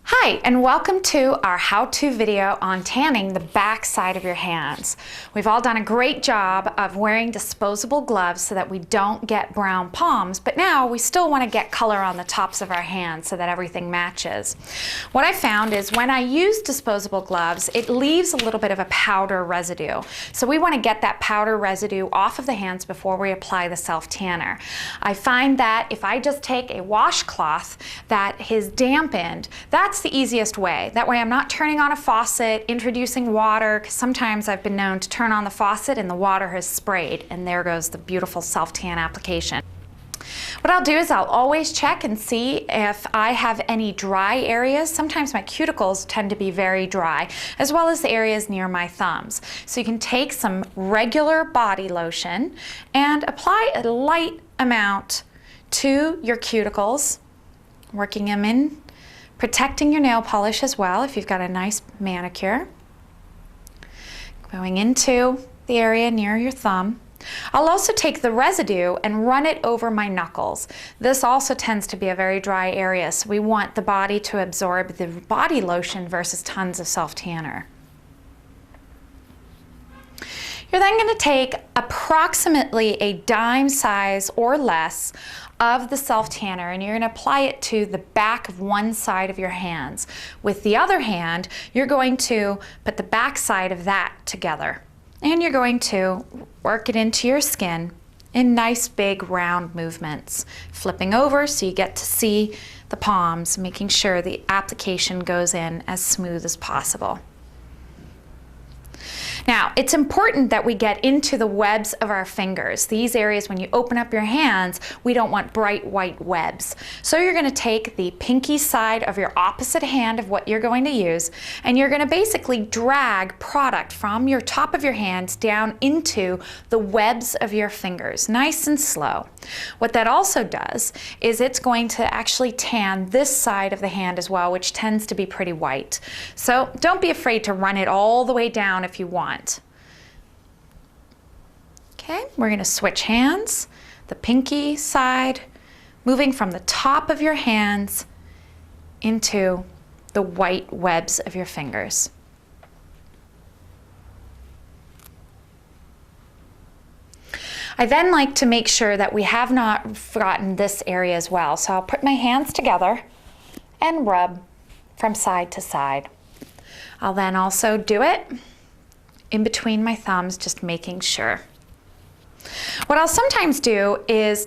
Hi, and welcome to our how-to video on tanning the back side of your hands. We've all done a great job of wearing disposable gloves so that we don't get brown palms, but now we still want to get color on the tops of our hands so that everything matches. What I found is when I use disposable gloves, it leaves a little bit of a powder residue. So we want to get that powder residue off of the hands before we apply the self-tanner. I find that if I just take a washcloth that is dampened, that's the easiest way. That way I'm not turning on a faucet, introducing water, because sometimes I've been known to turn on the faucet and the water has sprayed, and there goes the beautiful self-tan application. What I'll do is I'll always check and see if I have any dry areas. Sometimes my cuticles tend to be very dry, as well as the areas near my thumbs. So you can take some regular body lotion and apply a light amount to your cuticles, working them in, protecting your nail polish as well if you've got a nice manicure. Going into the area near your thumb. I'll also take the residue and run it over my knuckles. This also tends to be a very dry area, so we want the body to absorb the body lotion versus tons of self-tanner. You're then going to take approximately a dime size or less of the self-tanner, and you're going to apply it to the back of one side of your hands. With the other hand, you're going to put the back side of that together, and you're going to work it into your skin in nice big round movements, flipping over so you get to see the palms, making sure the application goes in as smooth as possible. Now, it's important that we get into the webs of our fingers. These areas, when you open up your hands, we don't want bright white webs. So you're going to take the pinky side of your opposite hand of what you're going to use, and you're going to basically drag product from your top of your hands down into the webs of your fingers, nice and slow. What that also does is it's going to actually tan this side of the hand as well, which tends to be pretty white. So don't be afraid to run it all the way down if you want. Okay, we're going to switch hands, the pinky side, moving from the top of your hands into the white webs of your fingers. I then like to make sure that we have not forgotten this area as well. So I'll put my hands together and rub from side to side. I'll then also do it in between my thumbs, just making sure. What I'll sometimes do is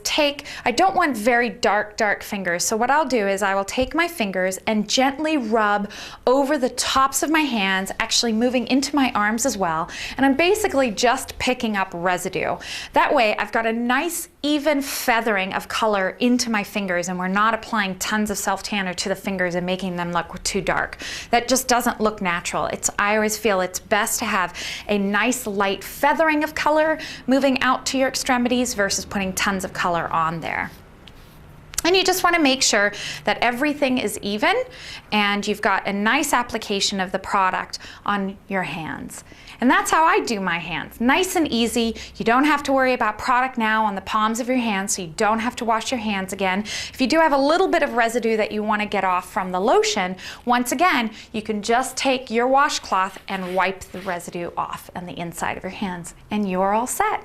I don't want very dark fingers, so what I'll do is I will take my fingers and gently rub over the tops of my hands, actually moving into my arms as well, and I'm basically just picking up residue. That way I've got a nice even feathering of color into my fingers, and we're not applying tons of self-tanner to the fingers and making them look too dark. That just doesn't look natural. I always feel it's best to have a nice light feathering of color moving out to your extremities versus putting tons of color on there. And you just want to make sure that everything is even and you've got a nice application of the product on your hands. And that's how I do my hands. Nice and easy. You don't have to worry about product now on the palms of your hands, so you don't have to wash your hands again. If you do have a little bit of residue that you want to get off from the lotion, once again, you can just take your washcloth and wipe the residue off on the inside of your hands, and you're all set.